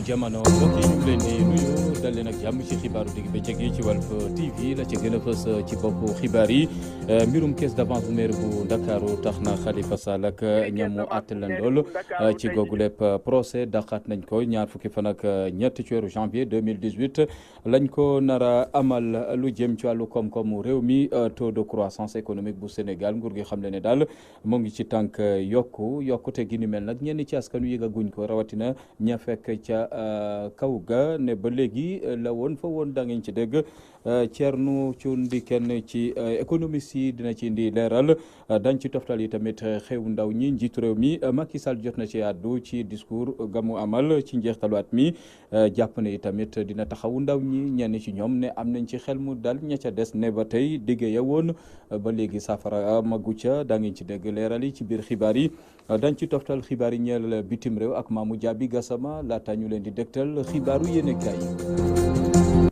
jamono mbokk yi ñu ngi leen di nuyu dal leen ak jàmm ci xibaaru digg bëccëg yi ci Walf TV la ca gën a fës ci boppu xibaar yi mbirum caisse d'avance bu maire bu Ndakaaru tax na Khalifa Sall ak ñamu àtte leen lool ci googu lépp procès daqaat nañ ko ñaar fukki fan ak ñett ci weeru janvier 2018 lañ ko nar a amal lu jëm ci wàllu koom-koomu réew mi taux de croissance économique bu Sénégal nguur gi xam le ne daal mu ngi ci tànk yokkute gi ni mel nag ñenn ci askan wi yëgaguñ ko rawatina ña fekk ca kaw ga ne ba léegi la woon fa woon da ngeen ci dégg Thierno Thioune kenn ci économiste yi dina ci indi leeral dañ ci toftal yi tamit xew ndaw ñi njiitu réew mi Macky Sall jot na ci àddu ci discours gamu amal ci njeextalu at mi jàpp ne tamit dina taxawu ndaw ñi ñenn ci ñoom ne am nañ ci xel mu dal ña ca des ne ba tey digge ya woon ba léegi saafara magu ca da ngeen ci dégg leeral yi ci biir xibaar yi dañ ci toftal xibaar yi ñeel bitim réew ak Mamou Diaby Gassama laata ñu leen di dégtal xibaaru yéenekaay yi.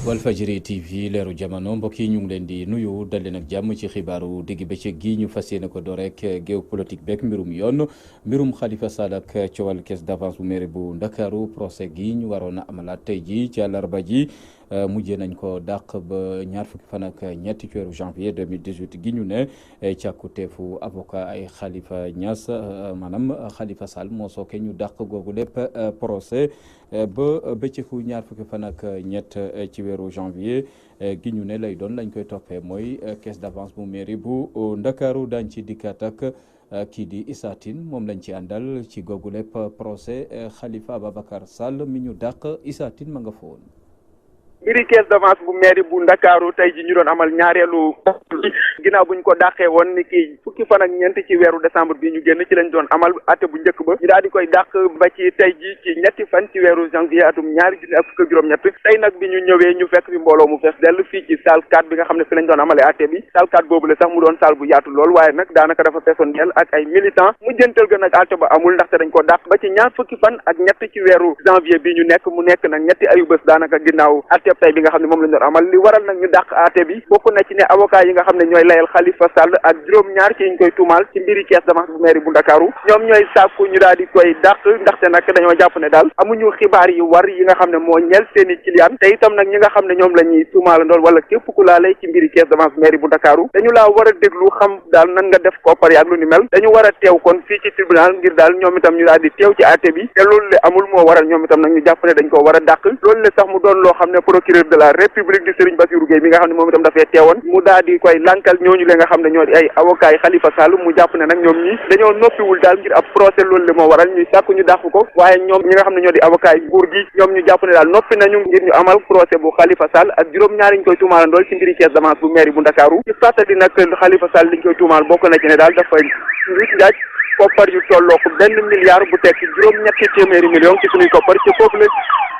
Walfadjri TV leeru jamono mbokk yi ñu ngi leen di nuyu dal leen ak jàmm ci xibaaru digg bëccëg gi ñu fas yéene ko door rek géopolitique beeg mbirum yoon mbirum Khalifa Sall ak coowal caisse d'avance bu maire bu Ndakaaru procès gi ñu waroon a amalaat tey ji ci àllarba ji mujjee nañ ko dàq ba ñaar fukki fan ak ñetti ci weeru janvier 2018 gi ñu ne càkkuteefu avocat ay Khalifa Niass maanaam Khalifa Sall moo sooke ñu dàq googu lépp procès ba bëccëgu ñaar fukki fan ak ñett ci weeru janvier gi ñu ne lay doon lañ koy toppee mooy caisse d'avance bu mairie bu Ndakaaru daañ ci dikkaat ak kii di Issa Tine moom lañ ci àndal ci googu lépp procès Khalifa Ababacar Sall mi ñu dàq Issa Tine ma nga fa woon. mbiri caisse d'avance bu mairie bu Ndakaaru tey ji ñu doon amal ñaareelu ginnaaw buñ ko dàqee woon ni ki fukki fan ak ñeent ci weeru décembre bi ñu génn ci lañ doon amal atte bu njëkk ba ñu daal di koy dàq ba ci tey ji ci ñetti fan ci weeru janvier atum ñaari junni ak fukk ak juróom-ñett tey nag bi ñu ñëwee ñu fekk fi mbooloo mu fees dell fii ci salle 4 bi nga xam ne fi lañ doon amalee atte bi salle 4 boobu la sax mu doon salle bu yaatu lool waaye nag daanaka dafa feesoon dell ak ay militants mu jëntal ga nag atte ba amul ndaxte dañ ko dàq ba ci ñaar fukki fan ak ñett ci weeru janvier bi ñu nekk mu nekk nag ñetti ayu bés daanaka ginnaaw atte tey bi nga xam ne moom lañ doon amal li waral nag ñu dàq aate bi bokk na ci ne avocat yi nga xam ne ñooy layal Khalifa Sall ak juróom-ñaar ci ñu koy tuumaal ci mbiri caisse d'avance bu mairie bu Ndakaaru ñoom ñooy sàkku ñu daal di koy dàq ndaxte nag dañoo jàpp ne daal amuñu xibaar yi war yi nga xam ne moo ñeel seeni client te itam nag ñi nga xam ne ñoom la ñuy tuumaal ndool wala képp ku laalee ci mbiri caisse d'avance mairie bu Ndakaaru dañu laa war a déglu xam daal nan nga def koppar yi ak lu ni mel dañu war a teew kon fii ci tribunal ngir daal ñoom itam ñu daal di teew ci aate bi te loolu le amul moo waral ñoom itam nag ñu jàpp ne dañ ko war a dàq loolu le sax mu doon loo xam ne procureur de la république di Serigne Bassirou Gueye mi nga xam ne moom itam dafay teewoon mu daal di koy lankal ñooñu le nga xam ne ñoo di ay avocat yi Khalifa Sall mu jàpp ne nag ñoom ñi dañoo noppiwul daal ngir ab procès loolu le moo waral ñuy sàkku ñu dàq ko waaye ñoom ñi nga xam ne ñoo di avocat yi nguur gi ñoom ñu jàpp ne daal noppi nañu ngir ñu amal procès bu Khalifa Sall ak juróom-ñaari ñu koy tuumaalandool ci mbiri caisse d'avance bu mairie bu Ndakaaru ci fàttali nag Khalifa Sall liñ koy tuumaal bokk na ci ne daal dafa nit njaaj koppar yu tolloo ko $1 bu tekk juróom-ñetti téeméeri million ci suñuy koppar ci foofu la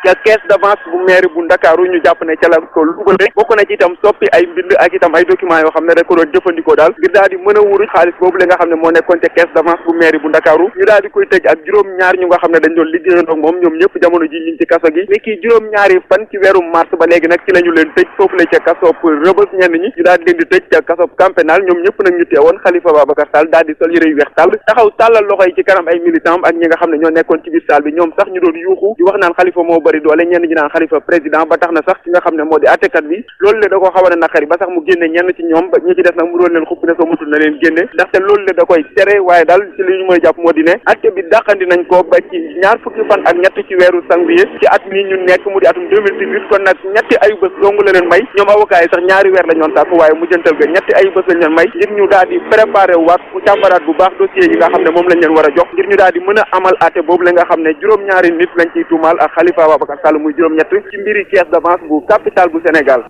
ca caisse d'avance bu mairie bu Ndakaaru ñu jàpp ne ca la ko lugale bokk na ci itam soppi ay mbind ak itam ay documents yoo xam ne rek ko doon jëfandikoo daal ngir daal di mën a wuruj xaalis boobu la nga xam ne moo nekkoon ca caisse d'avance bu mairie bu Ndakaaru ñu daal di koy tëj ak juróom-ñaar ñu nga xam ne dañ doon liggéeyandoo moom ñoom ñëpp jamono ji ñu ci kaso gi ni kii juróom-ñaari fan ci weeru mars ba léegi nag ci la ñu leen tëj foofu la ca kaso Rebeuss ñenn ñi ñu daal di leen di tëj ca kaso Camp Pénal ñoom ñëpp nag ñu teewoon Khalifa Babacar Sall daal di sol yëre yu weex tàll taxaw tàllal loxo yi ci kanam ay militants ak ñi nga xam ne ñoo nekkoon ci biir salle bi ñoom sax ñu doon yuuxu di wax naan Khalifa moo bari doole ñenn ñi naan Khalifa président ba tax na sax ci nga xam ne moo di attekat bi loolu le da ko xaw a naqari ba sax mu génne ñenn ci ñoom ba ñi ci def nag mu doon leen xupp ne soo mutul na leen génne ndaxte loolu le da koy tere waaye daal ci li ñu mën a jàpp moo di ne atte bi dàqandi nañ ko ba ci ñaar fukki fan ak ñett ci weeru janvier ci at mi ñu nekk mu di atum 2018 kon nag ñetti ayu bés dong la leen may ñoom avocat yi sax ñaari weer la ñoon sàkk waaye mu jëntal ga ñetti ayu bés lañ leen may ngir ñu daal di préparé waat bu càmbaraat bu baax dossier yi nga xam ne moom lañ leen war a jox ngir ñu daal di mën a amal atte boobu la nga xam ne juróom-ñaari nit lañ ciy tuumaal ak Khalifa Babacar Sall muy juróom-ñett ci mbiri caisse d'avance bu capital bu Sénégal.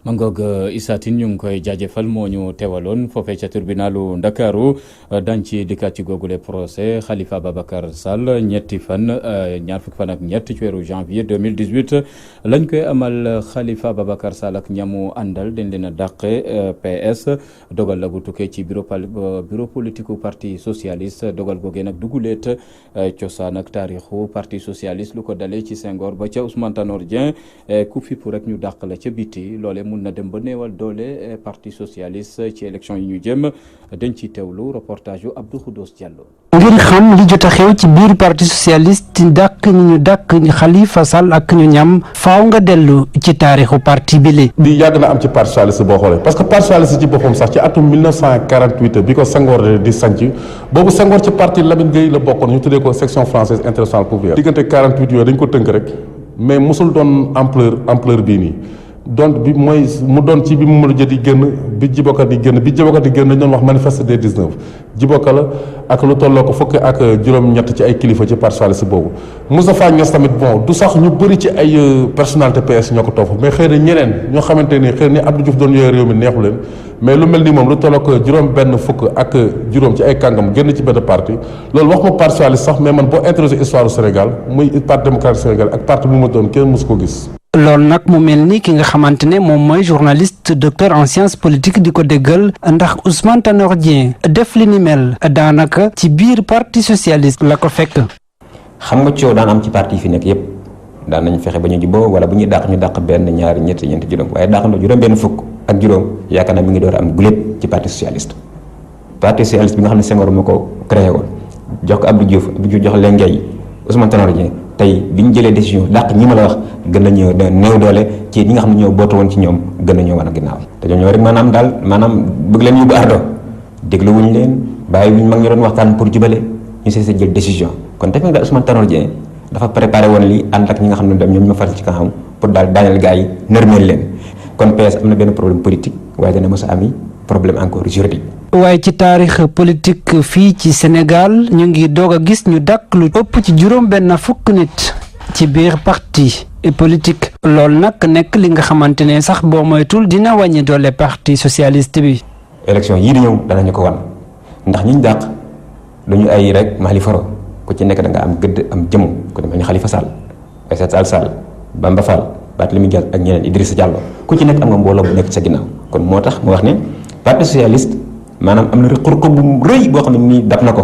Mangoog Issa Tine ñu ngi koy jaajëfal moo ñu teewaloon foofee ca tribunalu Ndakaaru dañ ci dikkaat ci googule procès Khalifa Ababacar Sall ñaar fukki fan ak ñett ci weeru janvier 2018 lañ koy amal Khalifa Ababacar Sall ak ñamu àndal dañ leen a dàqe PS dogal la bu tukkee ci bureau politique parti socialiste dogal googee nag duguleet cosaan ak taarixu parti socialiste lu ko dalee ci Senghor ba ca Ousmane Tanor Dieng ku fipp rek ñu dàq la ca biti loole mun na dem ba néewal doole parti socialiste ci élection yi ñu jëm dañ ci teewlu reportage yu Abdou Khoudoss Diallo. ngir xam li jot a xew ci biir parti socialiste dàq ñu dàq Khalifa Sall ak ñu ñam faaw nga dellu ci taarixu parti bi li yàgg na am ci parti socialiste boo xoolee parce que parti socialiste ci boppam sax ci atum 1948 bi ko Senghor di sanc boobu Senghor ci parti Lamine Gueye la bokkoon ñu tuddee ko section française internationale pouvoir diggante 48 yooyu dañ ko tënk rek mais mosul doon ampleur bii nii donc bi mooy mu doon ci bi mu mën a jël di génn bi Djiboka di génn dañ doon wax manifeste des 19 Djiboka la ak lu tolloo ko fukk ak juróom-ñett ci ay kilifa ci parti socialiste boobu Moustapha Niasse tamit bon du sax ñu bëri ci ay personnalité PS ñoo ko topp mais xëy na ñeneen ñoo xamante ni xëy na Abdou Diouf doon yooyu réew mi neexu leen mais lu mel ni moom lu tolloo ko juróom benn fukk ak juróom ci ay kàngam génn ci benn parti loolu wax ma parti socialiste sax mais man boo introsé histoire du Sénégal muy parti démocratique Sénégal ak parti bu ma doon kenn mosu ko gis. loolu nag mu mel ni ki nga xamante ne moom mooy journaliste docteur en sciences politiques di ko déggal ndax Ousmane Tanor Dieng def li ni mel daanaka ci biir parti socialiste la ko fekk. xam nga coow daan am ci parti yi fi nekk yépp daan nañ fexe ba ñu juboo wala bu ñuy dàq ñu dàq benn ñaari ñetti ñeenti juróom waaye dàq na juróom benn fukk ak juróom yaakaar naa mi ngi door am guléet ci parti socialiste bi nga xam ne Senghor moo ko créé woon jox ko Abdou Diouf jox leen ngay Ousmane Tanor Dieng tey bi ñu jëlee décision dàq ñi ma la wax gën a ñëw néew doole ci ñi nga xam ne ñoo bootu woon ci ñoom gën a ñëw wan a ginnaaw te ñoo ñëw rek maanaam bëgg leen yóbbu ardo déglu wuñ leen bàyyi wuñ mag ñu doon waxtaan pour jubale ñu see jël décision kon tamit daal Ousmane Tanor Dieng dafa préparé woon li ànd ak ñi nga xam ne dem ñoom ñu ma faral ci kanam pour daal daaneel gars yi nërmeel leen kon PS am na benn problème politique waaye dana mos a ami problème encore juridique. waaye ci taarix politique fii ci Sénégal ñu ngi doog a gis ñu dàq lu ëpp ci juróom benn fukk nit ci biir parti politique loolu nag nekk li nga xamante ne sax boo moytul dina wàññi doole parti socialiste bi. élection yii di ñëw danañu ko wan ndax ñiñ dàq duñu ay rek Mali Faro ku ci nekk da nga am gëdd am jëmm ku demee ni Khalifa Sall Aïssata Tall Sall Bamba Fall Barthélémy Dias ak ñeneen Idrissa Diallo ku ci nekk am nga mbooloo bu nekk sa ginnaaw kon moo tax mu wax ne parti socialiste maanaam am na ruq bu rëy boo xam ne nii dab na ko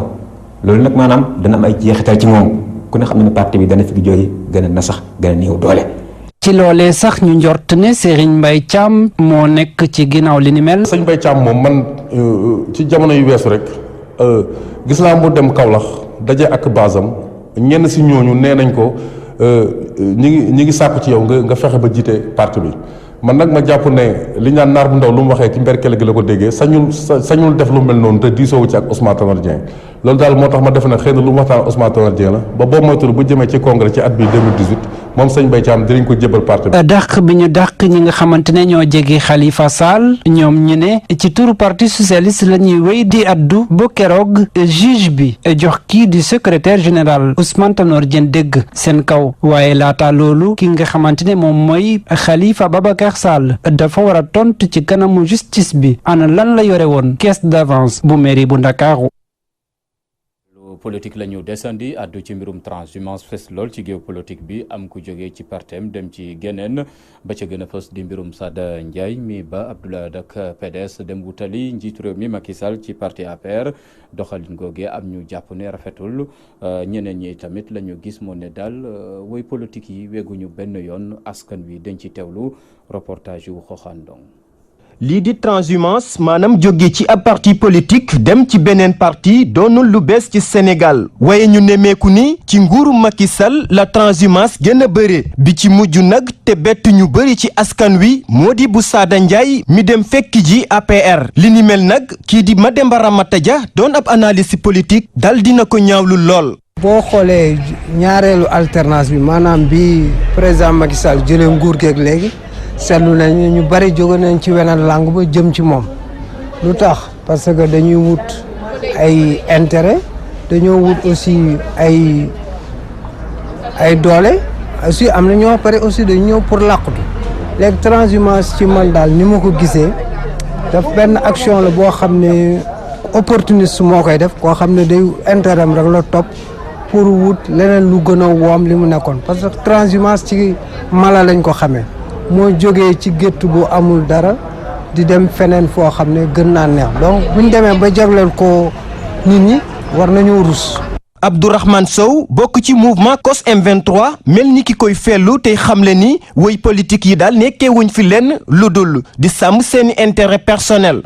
loolu nag maanaam dana am ay jeexital ci moom ku ne xam ne parti bi dana fi jógee gën a nasax gën a néew doole. ci loolee sax ñu njort ne Serigne Mbaye Thiam moo nekk ci ginnaaw li ni mel. sëñ Mbaye Thiam moom man ci jamono yu weesu rek gis naa mu dem Kaolack daje ak basam ñenn si ñooñu nee nañ ko ñi ngi sàkku ci yow nga fexe ba jiite parti bi. man nag ma jàpp ne li ñu naan naar bu ndaw lu mu waxee ci mberkele gi la ko déggee sañul def lu mel noonu te diisoowu ci ak Ousmane Tanor Dieng loolu daal moo tax ma def ne xëy na lu mu waxtaan Ousmane Tanor Dieng la ba boo moytul bu jëmee ci congrès ci at bi 2018 moom sëñ Mbaye Thiam dinañ ko jébal parti bi. dàq bi ñu dàq ñi nga xamante ne ñoo jege Khalifa Sall ñoom ñu ne ci turu parti socialiste la ñuy wéy di addu ba keroog juge bi jox kii di secrétaire général Ousmane Tanor Dieng dégg seen kaw waaye laata loolu ki nga xamante ne moom mooy Khalifa Babacar Sall dafa war a tontu ci kanamu justice bi ana lan la yore woon caisse d'avance bu mairie bu Ndakaaru. politique la ñu desandi addu ci mbirum transhumance fes lool ci géopolitique bi am ku jógee ci partem dem ci geneen ba ca gën a fës di mbirum Sada Ndiaye mi ba Abdoulaye Dak PDS dem wutali njiitu réew mi Macky Sall ci parti APR doxalin googee am ñu jàpp ne rafetul ñeneen ñi tamit la ñu gis moo ne daal woy politique yi weguñu benn yoon askan wi dañ ci teewlu reportage yu Xoxandong. lii di transhumance maanaam jóge ci ab parti politique dem ci beneen parti doonul lu bees ci Sénégal waaye ñu nemmeeku ni ci nguuru Macky Sall la transhumance gën a bëre bi ci mujj nag te bett ñu bëri ci askan wi moo di bu Sada Ndiaye mi dem fekki ji APR li ni mel nag kii di Mademba Ramata Dia doon ab analyste politique dal dina ko ñaawlu lool. boo xoolee ñaareelu alternance bi maanaam bi président Macky Sall jëlee nguur geeg léegi. seetlu nañu ñu bari jóge nañ ci weneen langue ba jëm ci moom lu tax parce que dañuy wut ay intérêt dañoo wut aussi ay doole aussi am na ñoo pare aussi dañu ñëw pour làqutu léegi transhumance ci man daal ni ma ko gisee daf benn action la boo xam ne opportuniste moo koy def koo xam ne day intérêt am rek la topp pour wut leneen lu gën a woom li mu nekkoon parce que transhumance ci mala lañ ko xamee moo jógee ci gétt bu amul dara di dem feneen foo xam ne gën naa neex donc buñ demee ba jagleel ko nit ñi war nañoo rus. Abdourahmane Sow bokk ci mouvement COS M23 mel ni ki koy fellu tey xamle ni woy politique yi daal nekkee wuñ fi lenn lu dul di sàmm seeni intérêt personnel.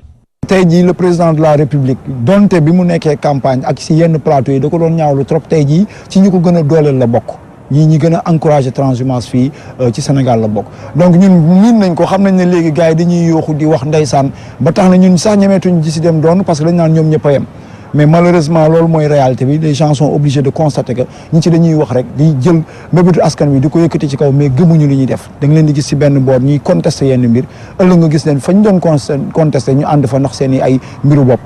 tey jii le président de la république donte bi mu nekkee campagne ak si yenn plateau yi da ko doon ñaawlu trop tey jii ci ñu ko gën a dooleel la bokk ñi gën a encourager transhumance fii ci Sénégal la bokk donc ñun miin nañ ko xam nañ ne léegi gars yi dañuy yooxu di wax ndeysaan ba tax na ñun sax ñemeetuñ ji si dem doon parce que dañ naan ñoom ñëpp a yem mais malheureusement loolu mooy réalité bi les gens sont obligés de constater que ñi ci dañuy wax rek di jël mbébétu askan wi di ko yëkkati ci kaw mais gëmuñu li ñuy def da nga leen di gis si benn boor ñuy contester yenn mbir ëllëg nga gis leen fa ñu doon contester ñu ànd fa ndax seen i ay mbiru bopp.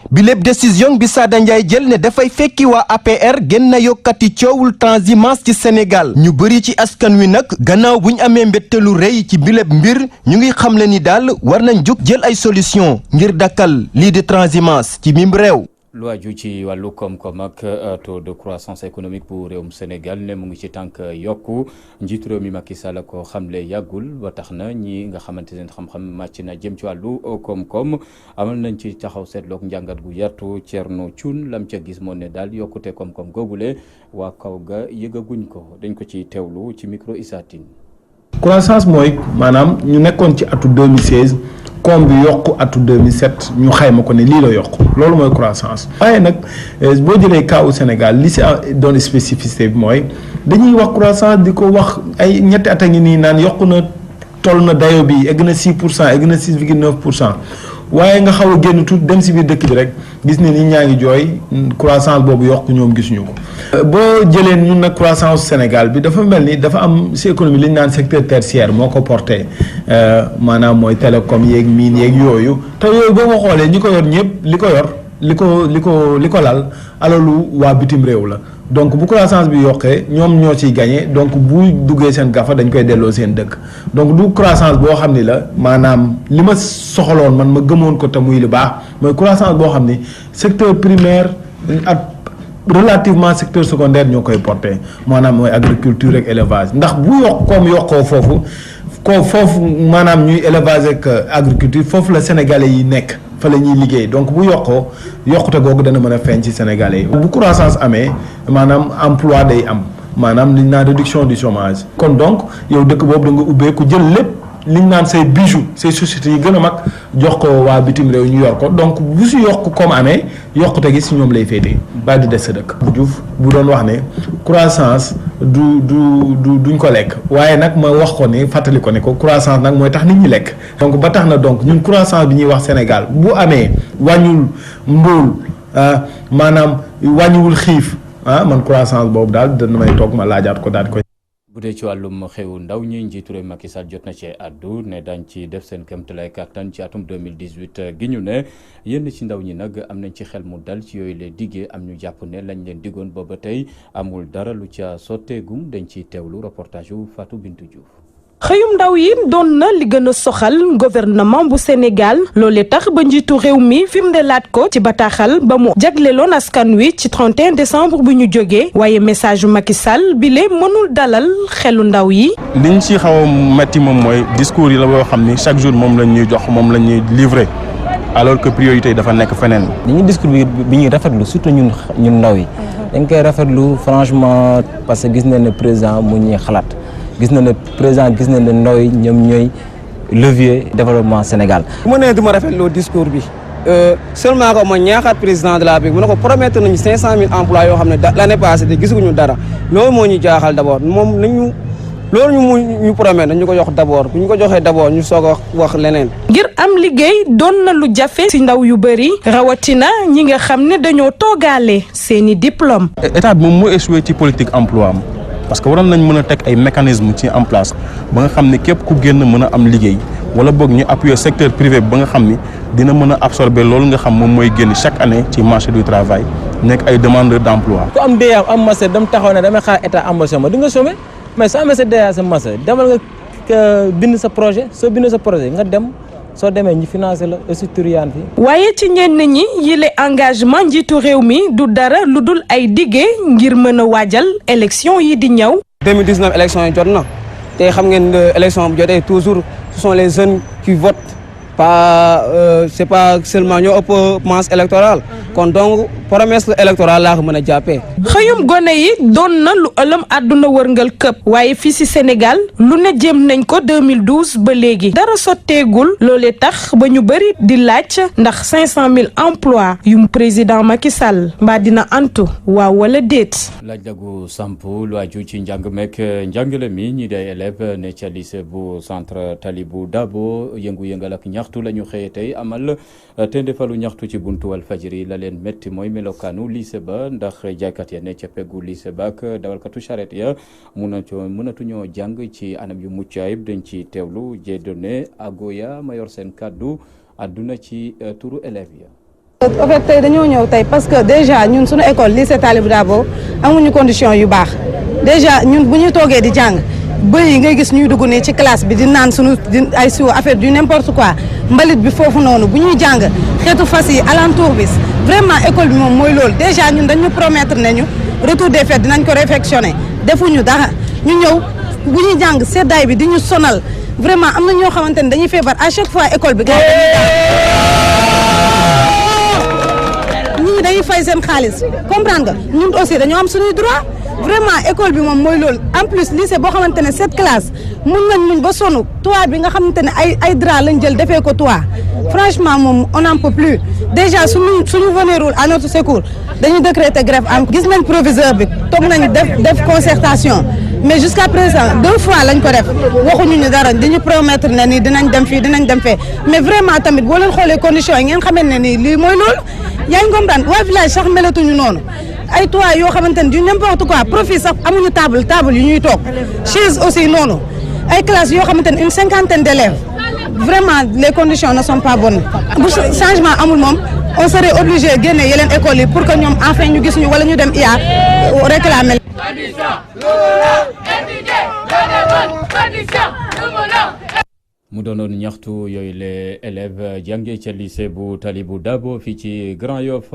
bi lépp décision bi Sada Ndiaye jël ne dafay fekki waa APR gën na yokkati coowul transhumance ci Sénégal ñu bëri ci askan wi nag gannaaw bu ñu amee mbéttalu rëy ci bi lépp mbir ñu ngi xamle ni daal war nañ jóg jël ay solution ngir dakkal lii di transhumance ci mim réew. lu aju ci wàllu koom-koom ak taux de croissance économique bu réewum Sénégal ne mu ngi ci tànk yokku njiitu réew mi Macky Sall ko xamle yàggul ba tax na ñi nga xamante ne xam-xam màcc na jëm ci wàllu koom-koom amal nañ ci taxaw seetloog njàngat gu yartu Thierno Thioune lam ca gis moo ne daal yokkute koom-koom googule waa kaw ga yëgaguñ ko dañ ko ci teewlu ci micro Issa Tine. croissance mooy maanaam ñu nekkoon ci atu 2016. koom bi yokku atu 2007 ñu xayma ko ne lii la yokk loolu mooy croissance waaye nag boo jëlee cas au Sénégal li si doon spécificité bi mooy dañuy wax croissance di ko wax ay ñetti at a ngi nii naan yokku na toll na dayo bi egg na 6% egg na 6,9% waaye nga xaw a génn tuuti dem si biir dëkk bi rek gis ne ni ñaa ngi jooy croissance boobu yokk ñoom gisuñu ko. boo jëlee ñun nag croissance Sénégal bi dafa mel ni dafa am si économie li ñu naan secteur tertiaire moo ko porté maanaam mooy télécom yeeg mine yeeg yooyu te yooyu boo ko xoolee ñi ko yor ñëpp li ko lal alalu waa bitim réew la. donc bu croissance bi yokkee ñoom ñoo ciy gagné donc bu duggee seen gafa dañ koy delloo seen dëkk donc du croissance boo xam ni la maanaam li ma soxaloon man ma gëmoon ko te muy lu baax mooy croissance boo xam ni secteur primaire ak relativement secteur secondaire ñoo koy porté maanaam mooy agriculture ak élevage ndax bu yokkoo foofu maanaam ñuy élevage ak agriculture foofu la sénégalais yi nekk. fa la ñuy liggéey donc bu yokkute googu dana mën a feeñ ci Sénégalais yi. bu croissance amee maanaam emploi day am maanaam liñ naan réduction du chômage. kon donc yow dëkk boobu da nga ubbeeku jël lépp liñ naan say bijoux say sociétés yi gën a mag jox ko waa bitim réew ñu yor ko donc bu si yokk comme amee yokkute gi si ñoom lay féetee ba du des sa dëkk. bu Diouf bu doon wax ne croissance duñ ko lekk waaye nag ma wax ko ne fàttali ko ne ko croissance nag mooy tax nit ñi lekk. donc ba tax na donc ñun croissance bi ñuy wax Sénégal bu amee wàññul ndóol maanaam wàññiwul xiif man croissance boobu daal dana may toog ma laajaat ko daal di koy. bu dee ci wàllum xewu ndaw ñi njiitu réew Macky Sall jot na ci addu ne dañ ci def seen kéemtalaay kàttan ci atum 2018 gi ñu ne yenn ci ndaw ñi nag am nañ ci xel mu dal ci yooyu leen diggee am ñu jàpp ne lañ leen diggoon booba tey amul dara lu ca sotteegum dañ ciy teewlu reportage yu Fatou Bintou Diouf. xëyum ndaw yi doon na li gën a soxal gouvernement bu Sénégal loolee tax ba njiitu réew mi firndelaat ko ci bataaxal ba mu jagleeloon askan wi ci 31 décembre bu ñu jógee waaye message Macky Sall bi lee mënul dalal xelu ndaw yi. liñ ci xaw a metti moom mooy discours yi la boo xam ni chaque jour moom lañ ñuy jox moom lañ ñuy livrer alors que priorité yi dafa nekk feneen. dañuy discours bi ñuy rafetlu surtout ñun ndaw yi. dañ koy rafetlu franchement parce que gis nañ ne président mu ñuy xalaat. gis na ne président gis na ne ndaw yi ñoom ñooy levier développement Sénégal. bu ma nee du ma rafetloo discours bi seulement que ma ñaaxaat président de la République mu ne ko promettre nañu 500 000 emplois yoo xam ne l'année passée te gisaguñu dara loolu moo ñu jaaxal d'abord moom nañu loolu ñu promettre nañu ko jox d'abord bu ñu ko joxee d'abord ñu soog a wax leneen. ngir am liggéey doon na lu jafe ci ndaw yu bëri rawatina ñi nga xam ne dañoo toogaale seeni diplôme. état bi moom moo échoué ci politique emploi am. parce que waroon nañ mën a teg ay mécanismes ci en place ba nga xam ne képp ku génn mën a am liggéey wala boog ñu appuyer secteur privé ba nga xam ni dina mën a absorber loolu nga xam moom mooy génn chaque année ci marché du travail nekk ay demandeurs d'emploi. ku am DEA am master dem taxaw ne damay xaar état embauché ma di nga chômer mais soo amee sa DEA sa master demal nga bind sa projet soo bind sa projet nga dem soo demee ñi financé la structure yaan fi. waaye ci ñenn ñi yile engagement njiitu réew mi du dara lu dul ay dige ngir mën a waajal élection yi di ñëw. 2019 élection yi jot na te xam ngeen élection bu jotee toujours ce sont les jeunes qui votent pas c'est pas seulement ñoo ëpp masse électorale kon donc promesse électorale laa ko mën a jàppee. xëyum gone yi doon na lu ëlëm àdduna wërngal këpp waaye fii ci Sénégal lu ne jéem nañ ko 2012 ba léegi dara sotteegul loolee tax ba ñu bëri di laaj ndax 500 000 emplois yum président Macky Sall mbaa dina antu waaw wala déet. laaj lagu samp lu aju ci njàng meek njàngale mi ñi day élève ne ca lycée bu centre Talibou Dabo yëngu-yëngal ak ñaxtu la ñu xëyee tey amal te defalu ñaxtu ci buntu Walfadjri la leen métti mooy melokaanu lycée ba ndax jaaykat ya ne ca peggu lycée ba ak dawalkatu charrette ya mënatuñoo jàng ci anam yu mucc ayib dañ ci teewlu Dieudonné Agoya mayor seen kàddu àdduna ci turu élèves ya. en fait tey dañoo ñëw tey parce que déjà ñun suñu école lycée Talibou Dabo amuñu condition yu baax déjà ñun bu ñuy toogee di jàng bëy yi ngay gis ñuy dugg nii ci classe bi di naan suñu ay siwo affaire du n'importe quoi mbalit bi foofu noonu bu ñuy jàng xeetu fas yi alentour bis vraiment école bi moom mooy loolu déjà ñun dañu promettre nañu retour des fêtes dinañ ko réfectionner defuñu dara ñu ñëw bu ñuy jàng seddaay bi di ñu sonal vraiment am na ñoo xamante ne dañuy feebar à chaque fois école bi ñii dañuy fay seen xaalis comprendre nga ñun aussi dañoo am suñuy droit vraiment école bi moom mooy loolu en plus lycée boo xamante ne 7 classes mun nañ muñ ba sonn toit bi nga xamante ne ay drap lañ jël defee ko toit franchement moom on n'en peut plus déjà suñu venirul à notre secours dañuy décréter grève am gis nañ proviseur bi toog nañ def concertation mais jusqu'à présent 2 fois lañ ko def waxuñu ñu dara dañu promettre ne nii dinañ dem fii dinañ dem fee mais vraiment tamit boo leen xoolee conditions yi ngeen xamante ne nii lii mooy loolu yaa ngi comprendre waa village sax melatuñu noonu ay toit yoo xamante ne du n'importe quoi profit sax amuñu table yu ñuy toog chaise aussi noonu ay classes yoo xamante ne une 50aine d'élèves vraiment les conditions ne sont pas bonnes bu changement amul moom on serait obligé génne yeneen écoles yi pour que ñoom enfin ñu gis ñu wala ñu dem IA réclamer. mu doonoon ñaxtu yooyu les élèves jàngee ca lycée bu Talibou Dabo fii ci Grand Yoff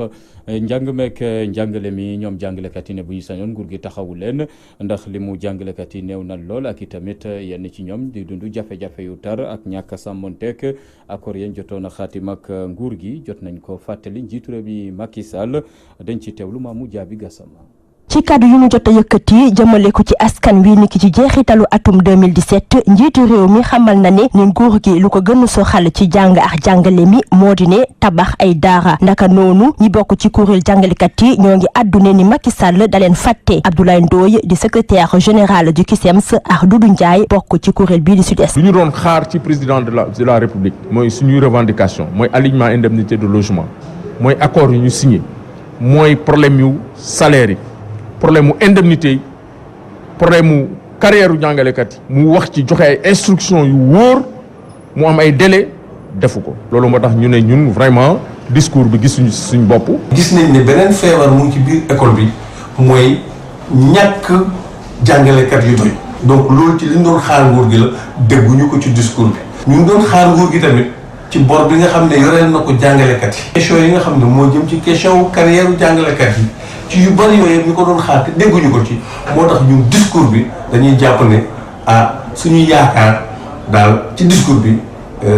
njàng meek njàngale mi ñoom jàngalekat yi ne bu ñu sañoon nguur gi taxawu leen ndax li mu jàngalekat yi néew na lool ak i tamit yenn ci ñoom di dund jafe-jafe yu tar ak ñàkk a sàmmonteek accord yéen jotoon a xaatim ak nguur gi jot nañ ko fàttali njiitu réew mi Macky Sall dañ ci teewlu Mamou Diaby Gassama. ci kaddu yu mu jot a yëkkati jëmale ko ci askan wi niki ci jeexitalu atum 2017 njiitu réew mi xamal na ne nguur gi lu ko gën a soxal ci jàng ak jàngale mi moo di ne tabax ay daara ndaka noonu ñi bokk ci kuréel jàngalekat yi ñoo ngi àddune ni Macky Sall da leen fàtte Abdoulaye Ndoye di secrétaire général du CUSEMS ak Doudou Ndiaye bokk ci kuréel bii di SUDES. lu ñu doon xaar ci président de la République mooy suñuy revendication mooy alignement indemnité de logement mooy accord yu ñu signé mooy problème yu salaire yi problème mu indemnité yi problème mu carrière u jàngalekat yi mu wax ci joxe ay instruction yu wóor mu am ay délai defu ko loolu moo tax ñu ne ñun vraiment discours bi gisuñu suñ bopp. gis nañ ne beneen feebar mu ngi ci biir école bi mooy ñàkk jàngalekat yu doy donc loolu ci li ñu doon xaar nguur gi la dégguñu ko ci discours bi ñu doon xaar nguur gi tamit ci bor bi nga xam ne yoreel na ko jàngalekat yi. question yi nga xam ne moo jëm ci question carrière u jàngalekat yi. ci yu bari yooyu ñu ko doon xaar te dégguñu ko ci moo tax ñun discours bi dañuy jàpp ne suñu yaakaar daal ci discours bi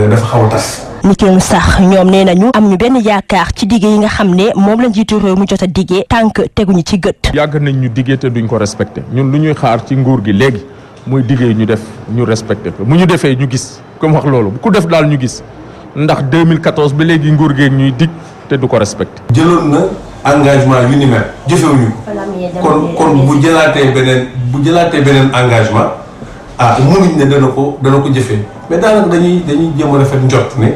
dafa xaw a tas. ni ki sax ñoom nee nañu am ñu benn yaakaar ci digge yi nga xam ne moom la njiitu réew mu jot a diggee tànk teguñu ci gët. yàgg nañ ñu diggee te duñ ko respecté ñun lu ñuy xaar ci nguur gi léegi muy diggee ñu def ñu respecté ko mu ñu defee ñu gis comme wax loolu ku def daal ñu gis ndax 2014 ba léegi nguur gee ñuy dig te du ko respecté. jëloon na. engagement yu ni mel jëfewuñu ko kon bu jëlaatee beneen engagement mënuñ ne dana ko jëfee mais daanaka dañuy jéem a rafet njort ne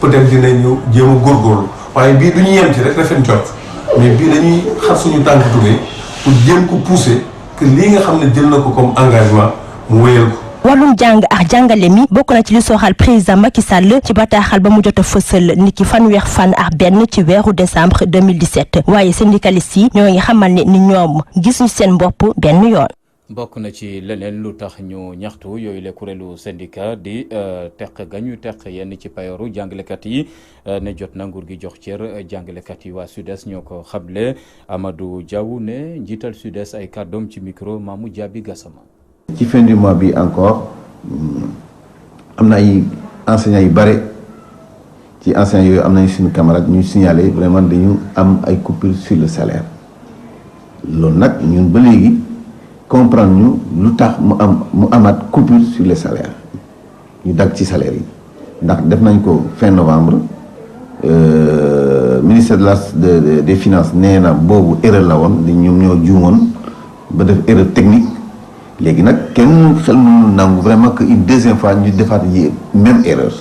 peut-être dinañu jéem a góorgóorlu waaye bii du ñu yem ci rek rafet njort mais bii dañuy xar suñu tànk tubéy pour jéem ko pousser que lii nga xam ne jël na ko comme engagement mu wéyal ko. wàllum jàng ak jàngale mi bokk na ci li soxal président Macky Sall ci bataaxal ba mu jot a fësal niki fanweer fan ak benn ci weeru décembre 2017 waaye syndicalistes yi ñoo ngi xamal ne ni ñoom gisuñu seen bopp benn yoon. bokk na ci leneen lu tax ñu ñaxtu yooyu le kuréelu syndicat di teq gañu teq yenn ci payoru jàngalekat yi ne jot na nguur gi jox cër jàngalekat yi waa SUDES ñoo ko xamle Amadou Diaw ne njiital SUDES ay kàddoom ci micro Mamou Diaby Gassama. ci fin du mois bi encore am na ay enseignants yu bare ci enseignants yooyu am nañu suñu camarade ñu signalé vraiment dañu am ay coupures sur le salaire loolu nag ñun ba léegi comprendre ñu lu tax mu amaat coupure sur les salaires ñu dagg ci salaire yi ndax def nañ ko fin novembre ministère des finances nee na boobu erreur la woon di ñoom ñoo juumoon ba def erreur technique léegi nag kenn xel mënul nangu vraiment que une deuxième fois ñu defaat yi même erreur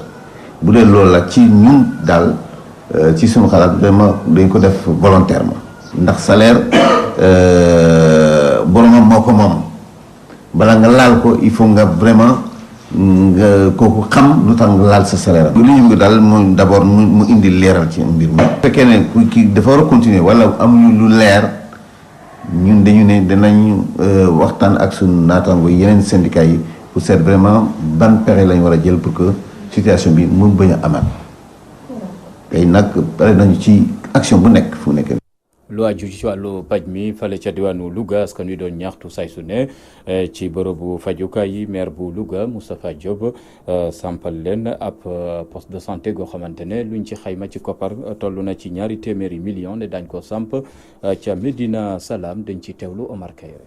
bu dee loolu la ci ñun daal ci suñu xalaat vraiment dañ ko def volontairement ndax salaire boromam moo ko moom bala nga laal ko il faut nga vraiment nga kooku xam lu tax nga laal sa salaire am. li ñu bëgg daal mooy d'abord mu indi leeral ci mbir mi. bu fekkee ne kii dafa war a continuer wala amuñu lu leer ñun dañu ne danañ waxtaan ak suñu naataango yeneen syndicats yi pour seet vraiment ban pexe lañ war a jël pour que situation bi mu bañ a amaat tey nag pare nañu ci action bu nekk fu nekk. lu aju ci wàllu paj mi fale ca diwaanu Louga askan wi doon ñaxtu say su ne ci bërëbu fajukaay yi maire bu Louga Moustapha Diop sampal leen ab poste de santé goo xamante ne luñ ci xayma ci koppar toll na ci 200 millions ne dañ ko samp ca Medina Salaam dañ ci teewlu Omar Kayre.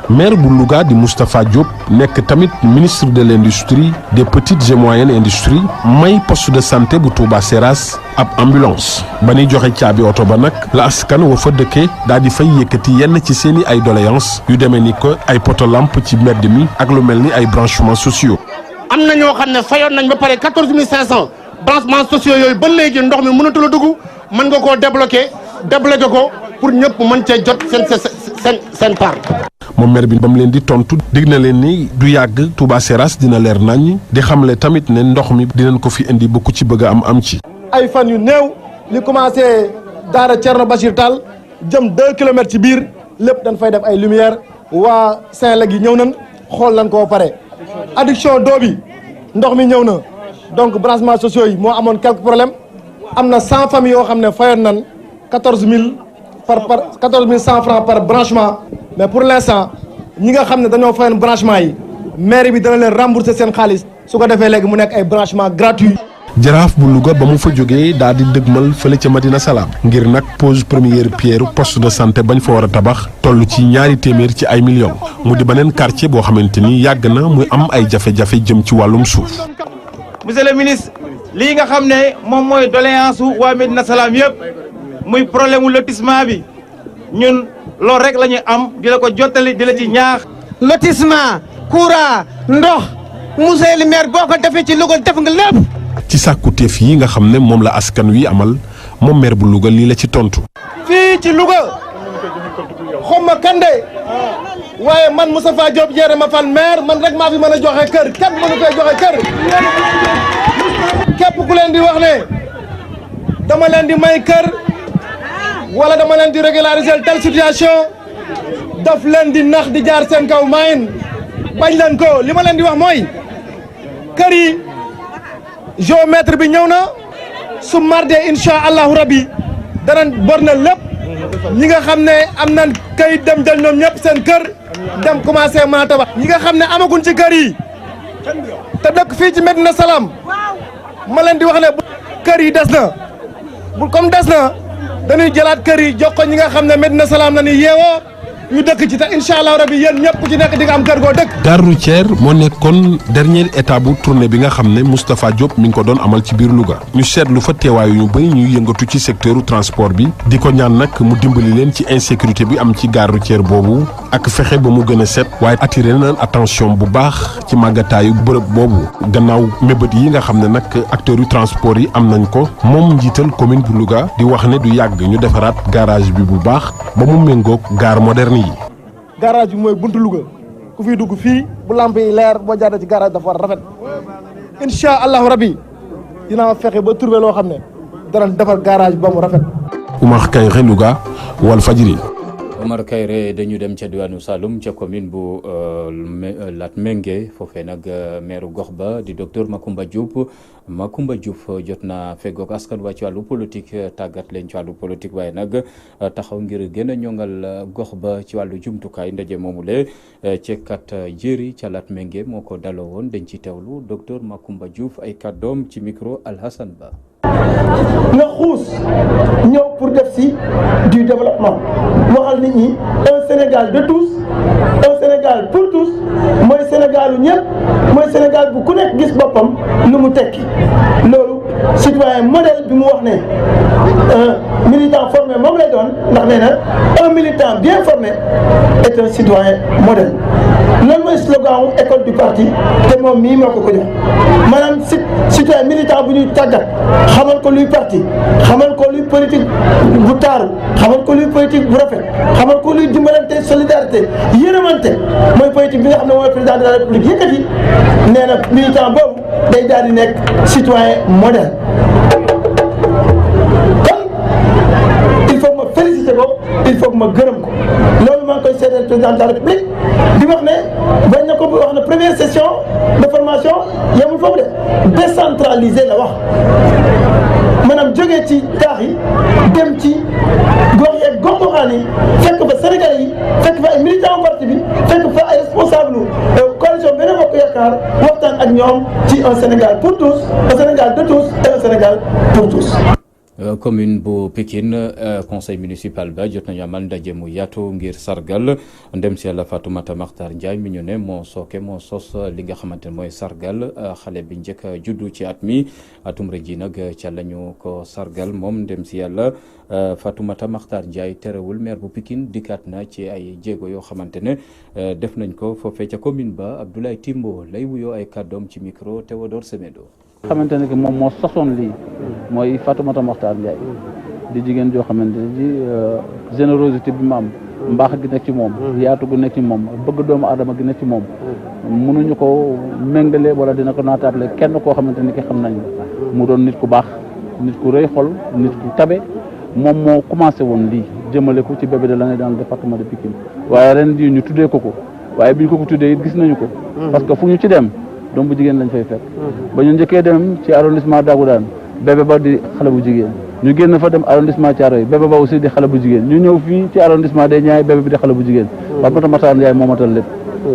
maire bu Louga di Moustapha Diop nekk tamit ministre de l'industrie des petites et moyennes industries may poste de santé bu Touba Seras ab ambulance ba ñuy joxe caabi oto ba nag la askan wa fa dëkkee daal di fay yëkkati yenn ci seeni ay doléances yu demee ni ko ay poto lampe ci mbedd mi ak lu mel ni ay branchements sociaux. am na ñoo xam ne fayoon nañ ba pare 14500 branchements sociaux yooyu ba léegi ndox mi mënatul a dugg mën nga koo débloqué ko pour ñëpp mën cee jot seen part. moom maire bi ba mu leen di tontu dig na leen ni du yàgg Touba Seras dina leer nañ di xamle tamit ne ndox mi dinañ ko fi indi ba ku ci bëgg a am ci. ay fan yu néew li commencé Daara Thierno Bachir Tall jëm 2 kilomètres ci biir lépp dañ fay def ay lumière waa Saint-Louis yi ñëw nañ xool nañ koo pare. adduction d'eau bi ndox mi ñëw na donc branchements sociaux yi moo amoon quelques problèmes am na 100 familles yoo xam ne fayoon nañ 14100 francs par branchement. mais pour l'instant ñi nga xam ne dañoo fayoon branchement yi mairie bi dana leen rembourser seen xaalis su ko defee léegi mu nekk ay branchement gratuit. jaraaf bu Louga ba mu fa jógee daal di dëgmal fële ca Madina Salaam ngir nag pose première pierre poste de santé bañ fa war a tabax toll ci 200 ci ay millions mu di beneen quartier boo xamante ni yàgg na muy am ay jafe-jafe jëm ci wàllum suuf. monsieur le ministre lii nga xam ne moom mooy doléance waa Madina Salaam yëpp muy problème mu lotissement bi ñun. loolu rek la ñuy am di la ko jottali di la ci ñaax. lotissement courant ndox monsieur le maire boo ko defee ci Louga def nga lépp. ci sàkkuteef yi nga xam ne moom la askan wi amal moom maire bu Louga lii la ci tontu. fii ci Louga xawma kande waaye man Moustapha Diop jeere ma fal maire man rek maa fi mën a joxe kër kenn mënu fee joxe kër. képp ku leen di wax ne dama leen di may kër. wala dama leen di régulariser telle situation daf leen di nax di jaar seen kaw maayin bañ leen ko li ma leen di wax mooy kër yi géomètre bi ñëw na su marde incha allahu rabbi danañ borne lépp ñi nga xam ne am nañ kayit dem jël ñoom ñëpp seen kër dem commencé mën a tabax ñi nga xam ne amaguñ ci kër yi te dëkk fii ci Medina Salaam ma leen di wax ne kër yi des na bu comme des na dañuy jëlaat kër yi jox ko ñi nga xam ne Medina Salaam la ñuy yeewoo ñu dëkk ci te incha allah rabi yéen ñëpp ku ci nekk di nga am kër goo dëkk. gare routière moo nekkoon dernière étape bu tournée bi nga xam ne Moustapha Diop mi ngi ko doon amal ci biir Louga ñu seetlu fa teewaayu ñu bëri ñuy yëngatu ci secteuru transport bi di ko ñaan nag mu dimbali leen ci insécurité bi am ci gare routière boobu ak fexe ba mu gën a set waaye attiré na attention bu baax ci màggataayu bërëb boobu gannaaw mébét yi nga xam ne nag acteurs yu transport yi am nañ ko moom njiital commune bu Louga di wax ne du yàgg ñu defaraat garage bi bu baax ba mu méngoog gare moderne yi. garage bi mooy buntu Louga ku fiy dugg fii bu lamp yi leer boo jaaree ci garage dafa war a rafet incha allahu rabi dinaa fexe ba trouver loo xam ne danañ defar garage bi ba mu rafet. Oumar Kayre Louga Walfadjri. Omar Kayre dañu dem ca diwaanu Saloum ca commune bu Latmingué foofee nag maire gox ba di docteur Macoumba Diouf jot na feggoog askan wa ci wàllu politique tàggat leen ci wàllu politique waaye nag taxaw ngir gën a ñongal gox ba ci wàllu jumtukaay ndaje moomule ci kat jéeri ca Latmingué moo ko daloo woon dañ ci teewlu docteur Macoumba Diouf ay kàddoom ci micro Alhassane Ba. nga xuus ñëw pour def si du développement waxal nit ñi un Sénégal de tous un Sénégal pour tous mooy Sénégalu ñëpp mooy Sénégal bu ku nekk gis boppam lu mu tekki loolu citoyen modèle bi mu wax ne un militant formé moom lay doon ndax nee na un militant bien formé est un citoyen modèle loolu mooy slogan wu école du parti te moom mii moo ko jox maanaam citoyen militant bu ñuy tàggat xamal ko luy parti xamal ko luy politique bu taaru xamal ko luy politique bu rafet xamal ko luy dimbalante solidarité yërëmante mooy politique bi nga xam ne mooy président de la république yëkkati nee na militant boobu day daal di nekk citoyen modèle. kon il faut que ma féliciter ko il faut que ma gërëm ko loolu maa ngi koy seedeel président de la république di wax ne bañ na ko wax na première session de formation yemul foofu de décentraliser la wax. maanaam jógee ci taax yi dem ci gox yi ak gox goxaan yi fekk fa Sénégalais yi fekk fa ay militants parti bi fekk fa ay responsable coalition Benno Bokk Yaakaar waxtaan ak ñoom ci un Sénégal pour tous un Sénégal de tous et un Sénégal pour tous. commune bu Pikine conseil municipal ba jot nañu amal ndaje mu yaatu ngir sargal ndem si yàlla Fatoumata Makhtar Ndiaye mi ñu ne moo sos li nga xamante ne mooy sargal xale bi njëkk a juddu ci at mi atum rek ji nag ca la ñu ko sargal moom ndem si yàlla Fatoumata Makhtar Ndiaye terewul maire bu Pikine dikkaat na ci ay jéego yoo xamante ne def nañ ko foofee ca commune ba Abdoulaye Timbo lay wuyoo ay kàddoom ci micro Théodore Semedo. xamante ne que moom moo sosoon lii mooy Fatoumata Makhtar Ndiaye di jigéen joo xamante ne ji générosité bi mu am mbaax gi nekk ci moom yaatu gu nekk ci moom bëgg doomu aadama gi nekk ci moom mënuñu ko méngale wala dina ko naataable kenn koo xamante ni ki xam nañ mu doon nit ku baax nit ku rëy xol nit ku tabe moom moo commencé woon lii jëmale ko ci bébé de l'année dans le département de Pikine waaye ren jii ñu tuddee ko waaye bi ñu ko tuddee it gis nañu ko parce que fu ñu ci dem doom bu jigéen lañ fay fekk ba ñu njëkkee dem ci arrondissement Dagoudane bébé ba di xale bu jigéen ñu génn fa dem arrondissement Thiaroye bébé ba aussi di xale bu jigéen ñu ñëw fii ci arrondissement des Niayes bébé bi di xale bu jigéen Fatoumata Makhtar Ndiaye moo matal lépp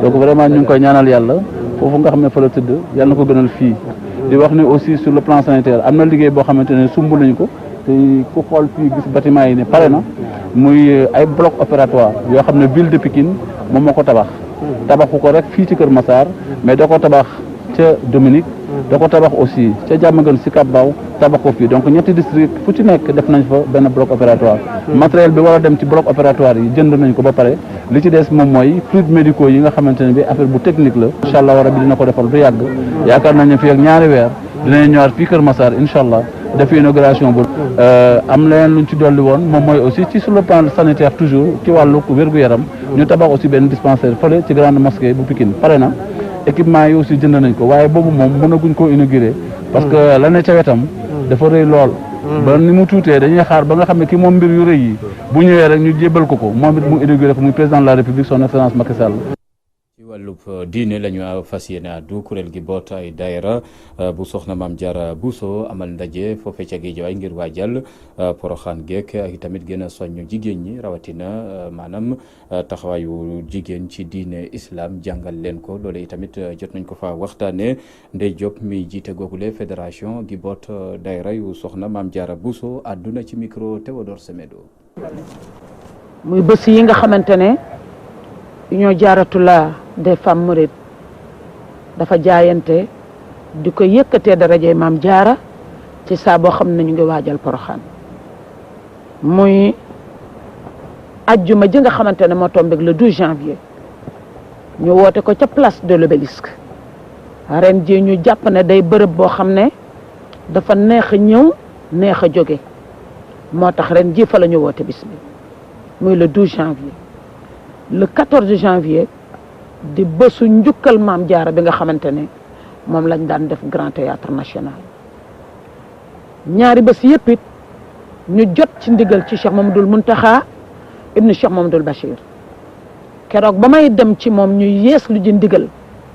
donc vraiment ñu ngi koy ñaanal yàlla foofu nga xam ne fa la tëdd yàlla na ko gënal fii di wax ne aussi sur le plan sanitaire am na liggéey boo xamante ne sumb nañu ko te ku xool fii gis bâtiment yi ne pare na muy ay bloc opératoire yoo xam ne ville de Pikine moom moo ko tabaxu ko rek fii ci Kër Massar mais da ko tabax ca Dominique da ko tabax aussi ca Diamaguène Sicap Mbao tabax ko fii donc ñetti district fu ci nekk def nañ fa benn bloc opératoire matériel bi war a dem ci bloc opératoire yi jënd nañ ko ba pare li ci des moom mooy fluides médicaux yi nga xamante ne bi affaire bu technique la incha allah rabbi dina ko defal du yàgg yaakaar nañ ne fii ak ñaari weer dinañ ñëwaat fii Kër Massar incha allah def inauguration bu am leen luñ ci dolli woon moom mooy aussi ci sur le plan sanitaire toujours ci wàllu wér-gu-yaram ñu tabax aussi benn dispensaire fële ci grande mosquée bu Pikine pare na équipement yi aussi jënd nañ ko waaye boobu moom mënaguñ koo inauguré parce que la ne ca wetam dafa rëy lool ba ni mu tuutee dañuy xaar ba nga xam ne ki moom mbir yu rëy yi bu ñëwee rek ñu jébbal ko moom it mu inauguré ko muy président de la république son excellence Macky Sall. ci wàllub diine la ñu fas yéene àddu kuréel gi boot ay daayira bu soxna Maam Jaara Buso amal ndaje foofee ca Géejawaay ngir waajal poroxaan geek ak tamit gën a soññ jigéen ñi rawatina maanaam taxawaayu jigéen ci diine islam jàngal leen ko loolu itamit jot nañ ko fa waxtaanee Ndey Diop mi jiite googule fédération gi boot daayira yu soxna Maam Jaara Buso àdduna ci micro Théodore Semedo. muy bés yi nga xamante ne Union Jaaratullah des femmes mourides dafa jaayante di ko yëkkatee darajey Maam Jaara ci saa boo xam ne ñu ngi waajal poroxaan muy ajjuma ji nga xamante ne moo tombeeg le 12 janvier ñu woote ko ca place de l'Obélisque ren ji ñu jàpp ne day bërëb boo xam ne dafa neex a ñëw neex a jóge moo tax ren ji fa la ñu woote bis bi muy le 12 janvier le 14 janvier di bésu njukkal Maam Jaara bi nga xamante ne moom lañ daan def Grand Théâtre National ñaari bés yëpp it ñu jot ci ndigal ci Cheikh Mamadou Mountakha ibnu Cheikh Mamadou Bachir keroog ba may dem ci moom ñu yees lu ji ndigal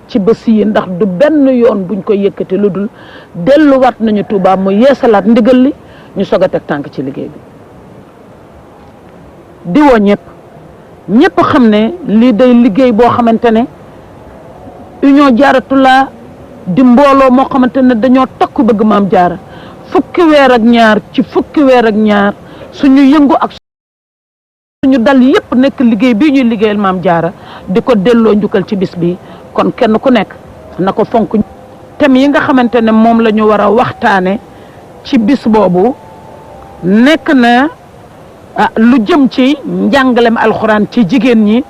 ci bés yi ndax du benn yoon buñ koy yëkkati lu dul delluwaat nañu Touba mu yeesalaat ndigal li ñu soog a teg tànk ci liggéey bi di woo ñëpp xam ne lii day liggéey boo xamante ne Union Jaaratullah di mbooloo moo xamante ne dañoo takku bëgg Maam Jaara fukki weer ak ñaar suñu yëngu ak suñu dal yëpp nekk liggéey bii ñuy liggéeyal Maam Jaara di ko delloo njukkal ci bis bi kon kenn ku nekk na ko fonk thème yi nga xamante ne moom la ñu war a waxtaane ci bis boobu nekk na lu jëm ci njàngalem alxuraan ci jigéen ñi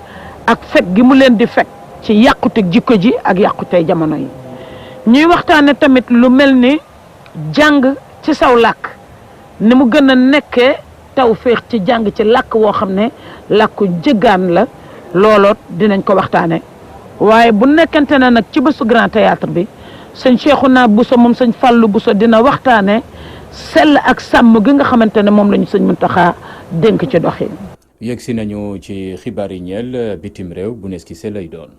ak fekk gi mu leen di fekk ci yàqute jikko ji ak yàqute jamono yi ñuy waxtaane tamit lu mel ni jàng ci saw làkk ni mu gën a nekkee tawféex ci jàng ci làkk woo xam ne làkku jëggaan la looloot dinañ ko waxtaane waaye bu nekkante ne nag ci bésu grand théâtre bi sëñ Cheikhouna Bousso moom sëñ Fallou Bousso dina waxtaane sell ak sàmm gi nga xamante ne moom la ñu sëñ Muntaxa dénk ci doxin. yegg si nañu ci xibaar yi ñeel bitim réew bu nees ki se lay doon.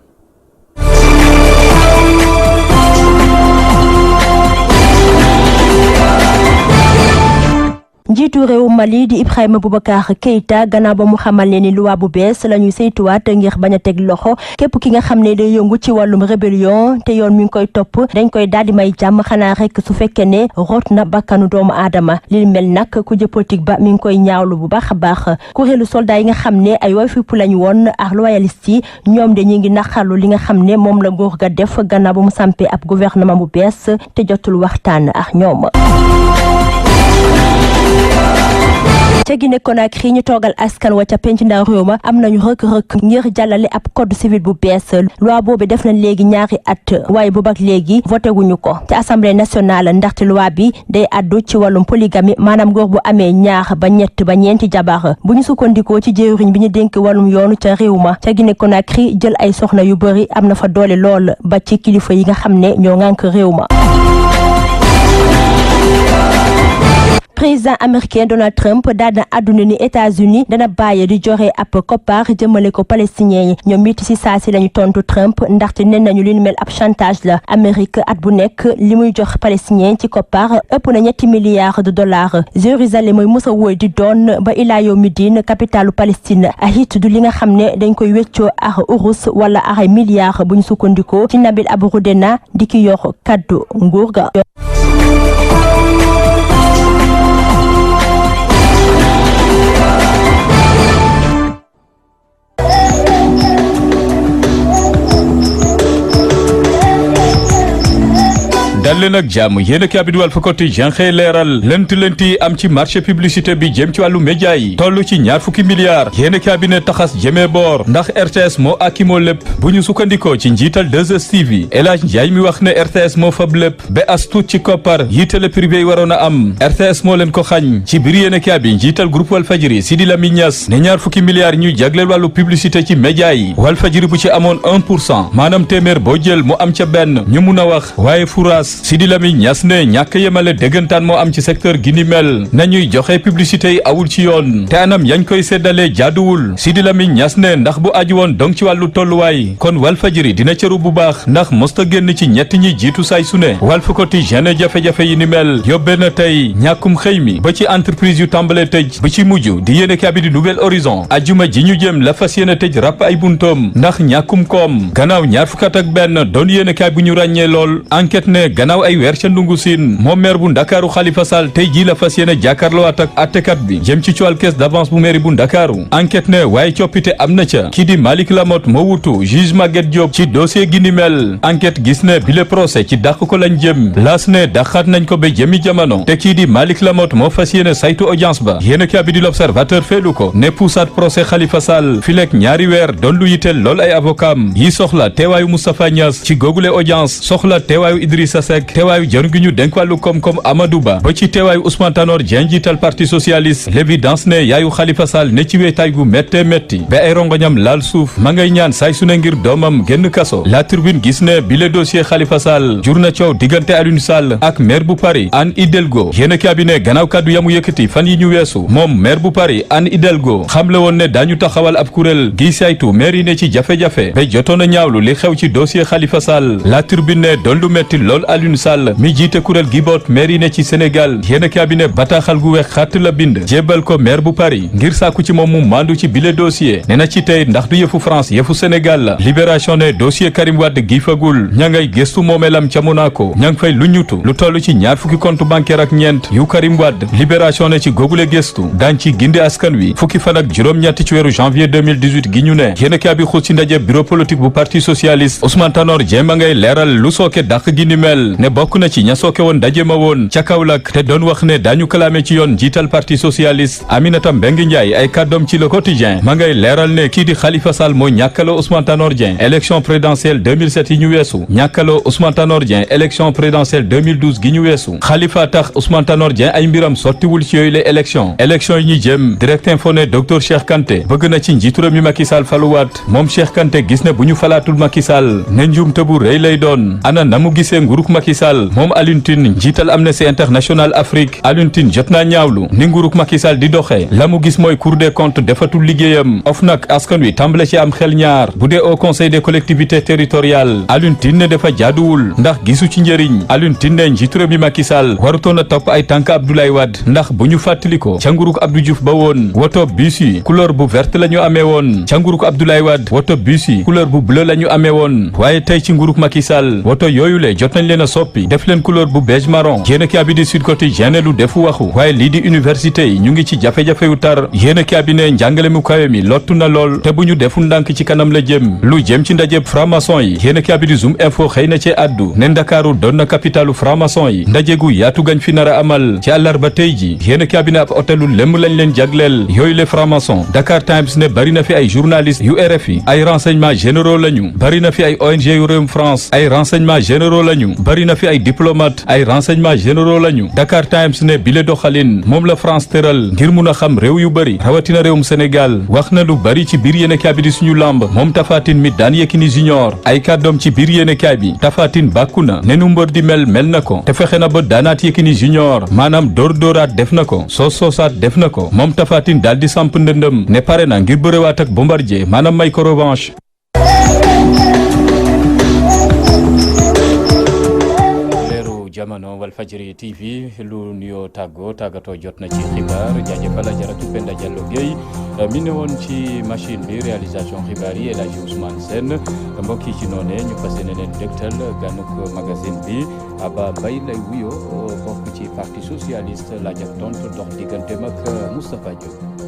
njiitu réew Mali di Ibrahima Boubacar Keïta gannaaw ba mu xamal ne ni loi bu bees la ñuy saytuwaat ngir bañ a teg loxo képp ki nga xam ne day yëngu ci wàllum rébellion te yoon mi ngi koy topp dañ koy daal di may jàmm xanaa rek su fekkee ne root na bakkanu doomu aadama li mel nag ku jë politique ba mi ngi koy ñaawlu bu baax a baax kuréelu soldat yi nga xam ne ay way fipp lañu woon ak loyaliste yi ñoom de ñi ngi naqarlu li nga xam ne moom la nguur ga def gannaaw ba mu sampee ab gouvernement bu bees te jotul waxtaan ak ñoom. ca Guinée Conakry ñu toogal askan wa ca penc ndaw réew ma am nañu rëkk-rëkk ngir jàllale ab code civil bu bees loi boobu def nañ léegi ñaari at waaye boobu ak léegi voté wuñu ko ci assemblée nationale ndaxte loi bi day addu ci wàllum polygamie maanaam góor bu amee ñaar ba ñett ba ñeenti jabar bu ñu sukkandikoo ci jëwriñ bi ñu dénk wàllum yoonu ca réew ma ca Guinée Conakry jël ay soxna yu bëri am na fa doole lool ba ci kilifa yi nga xam ne ñoo ŋànk réew ma. président américain Donald Trump daal na àdduna ni États-Unis dana bàyyi di joxe ab koppar jëmale ko palestiniens yi ñoom it si saa si lañu tontu Trump ndaxte nee nañu li ñu mel ab chantage la Amérique at bu nekk li muy jox palestiniens ci koppar ëpp na $3 milliards. Jérusalem mooy mos a wóy di doon ba ilaa yow mi diin capitalu Palestine ak it du li nga xam ne dañ koy weccoo ak urus wala ak ay milliards bu ñu sukkandikoo ci Nabil Abu Rudena di ki yor kaddu nguur ga. dal leen ak jàmm yéen a kii Walf Quotidien xëy leeral lënt yi am ci marché publicité bi jëm ci wàllu média yi toll ci $20 milliards yéen a kii ne taxas jëmee boor ndax RTS moo akimoo lépp bu ñu sukkandikoo ci njiital 2STV El Hadj Ndiaye mi wax ne RTS moo fab lépp ba as tuut ci koppar yi télé privé yi waroon a am RTS moo leen ko xañ ci biir yéen a kii bi njiital groupe Walfadjri Sidi Lamine Niass ne $20 milliards ñu jagleel wàllu publicité ci média yi Walfadjri bu ci amoon 1% maanaam téeméer boo jël mu am ca benn ñu mun a wax waaye furaas Sidi Lamine Niass ne ñàkk yemale dëggantaan moo am ci secteur gi ni mel nañuy joxe publicité yi awul ci yoon te anam yañ koy séddalee jaaduwul Sidi Lamine Niass ne ndax bu aju woon donc ci wàllu tolluwaay kon Walfadjri dina cëru bu baax ndax mosta génn ci ñett ñi jiitu saay su ne Walf Quotidien jafe-jafe yi ni mel yóbbee na tey ñàkkum xëy mi ba ci entreprise yu tàmbalee tëj ba ci mujj di yéene kaabi di Nouvel Horizon ajuma ji ñu jëm la fas yéene tëj ràpp ay buntoom ndax ñàkkum koom gannaaw ñaar fukk ak benn doon yéene kaay bu ñu ràññee lool enquête ne gannaaw ay weer ca ndungu siin moom maire bu Ndakaaru Khalifa Sall tey jii la fas yéene jàkkaarloo ak attekat bi jëm ci coowal caisse d'avance bu mairie bu Ndakaaru enquête ne waaye coppite am na ca kii di Malick Lamotte moo wutu juge Maguette Diop ci dossier gi ni mel enquête gis ne bile procès ci dàq ko lañ jëm laas ne dàqaat nañ ko ba jëmi jamono te kii di Malick Lamotte moo fas yéene saytu audience ba yéen a bi di l'Observateur feelu ko ne puusaat procès Khalifa Sall filek ñaari weer doon lu yitteel lool ay avocat yi soxla teewaayu Moustapha Niass ci googule audience soxla teewaayu Idrissa Seck rek teewaayu jëriñ gi ñu dénk wàllu koom-koom Amadou Ba ba ci teewaayu Ousmane Tanor Dieng jiital parti socialiste l'évidence ne yaayu Khalifa Sall ne ci wéetaay gu méttee métti ba ay rongoñam laal suuf ma ngay ñaan saay su ne ngir doomam génn kaso La Tribune gis ne bile dossier Khalifa Sall jur na coow diggante Alioune Sall ak maire bu Paris Anne Hidalgo yéen a cabinet gannaaw kàddu yamu yëkkati fan yi ñu weesu moom maire bu Paris Anne Hidalgo xamle woon ne daañu taxawal ab kuréel gi saytu maire yi ne ci jafe-jafe ba jotoon a ñaawlu li xew ci dossier Khalifa Sall La Tribune ne doon lu metti lool Alioune Sall mi jiite kuréel gi boot maire yi ne ci Sénégal yéen a cabinet bataaxal gu weex xàtt la bind jébbal ko maire bu Paris ngir sàkku ci moom mu mandu ci bile dossier ne na ci tey ndax du yëfu France yëfu Sénégal la Libération ne dossier Karim Wade gi fagul ña ngay gëstu moomeelam ca Monaco ña ngi fay lu ñutu lu toll ci ñaar fukki compte bancaire ak ñeent yu Karim Wade Libération ne ci googule gëstu daañ ci gindi askan wi fukki fan ak juróom-ñetti ci weeru janvier 2018 gi ñu ne yéen a bi xuus ci ndaje bureau politique bu parti socialiste Ousmane Tanor Dieng ma ngay leeral lu sooke dàq gi ni mel ne bokk na ci ña sooke woon ndaje ma woon ca Kaolack te doon wax ne daañu kalaame ci yoon jiital parti socialiste Aminata Mbengue Ndiaye ay kàddoom ci le quotidien ma ngay leeral ne kii di Khalifa Sall moo ñàkkaloo Ousmane Tanor Dieng élection présidentielle 2007 yi ñu weesu ñàkkaloo Ousmane Tanor Dieng élection présidentielle 2012 gi ñu weesu Khalifa tax Ousmane Tanor Dieng ay mbiram sottiwul ci yooyu les élection yi ñuy jëm direct info ne docteur Cheikh Kanté bëgg na ci njiitu réew mi Macky Sall faluwaat moom Cheikh Kanté gis ne bu ñu falaatul Macky Sall ne njuumte bu rëy lay doon ana na mu gisee nguuruk Macky Sall moom Alioune Tine njiital Amnesty International Afrique Alioune Tine jot naa ñaawlu ni nguuruk Macky Sall di doxee la mu gis mooy Cour des comptes defatul liggéeyam OFNAC askan wi tàmbale ci am xel ñaar bu dee au conseil des collectivités territoriales Alioune Tine ne dafa jaaduwul ndax gisu ci njëriñ Alioune Tine ne njiitu réew mi Macky Sall warutoon a topp ay tànk Abdoulaye Wade ndax bu ñu fàttaliko ca nguuruk Abdou Diouf ba woon woto bus yi couleur bu verte la ñu amee woon ca nguuruk Abdoulaye Wade woto bus yi couleur bu bleu la ñu amee woon waaye tey ci nguuruk Macky Sall woto yooyu le jot nañ leen a soppi def leen couleur bu beige marron yéen a bi di Sud Quotidien lu defu waxu waaye lii di université yi ñu ngi ci jafe-jafe yu tar yéen a bi ne njàngale mu kawe mi lottu na lool te bu ñu deful ndànk ci kanam la jëm lu jëm ci ndajeb franc-maçon yi yéen a bi di Zoom Info xëy na ci addu ne Ndakaaru doon na capitalu franc-maçon yi ndaje gu yaatu gañ fi nar a amal ci àllarba tey ji yéen a bi ne ab hôtelu lëmm lañ leen jagleel yooyu les franc-maçons Dakar Times ne bari na fi ay journalistes yu RFI ay renseignements généraux lañu bari na fi ay ONG yu réewum France ay renseignements généraux lañu bari na fi ay diplomates ay renseignements généraux lañu Dakar Times ne bile doxalin moom la France tëral ngir mun a xam réew yu bari rawatina réewum Sénégal wax na lu bari ci biir yéenekaay bi di suñu lamb moom Tapha Tine mi daan Yékini Junior ay kàddoom ci biir yéenekaay bi Tapha Tine bàkku na ne nu mbër di mel na ko te fexe na ba daanaat Yékini Junior maanaam dóor-dóoraat def na ko soos-soosaat def na ko moom Tapha Tine daal di samp ndëndëm ne pare na ngir bërewaat ak Bombardier maanaam may ko revanche. jamono Walfadjri TV lu nuyoo tàggatoo jot na ci xibaar jaajëfal Ajaratu Penda Diallo Gueye mi ne woon ci machine bi réalisation xibaar yi El Hadji Ousmane Sène mbokk yi ci noonee ñu fas yéene leen dégtal ganuk magazine bi Aba Mbaye lay wuyoo bokk ci parti socialiste laaj ak tontu dox digganteem ak Moustapha Diop.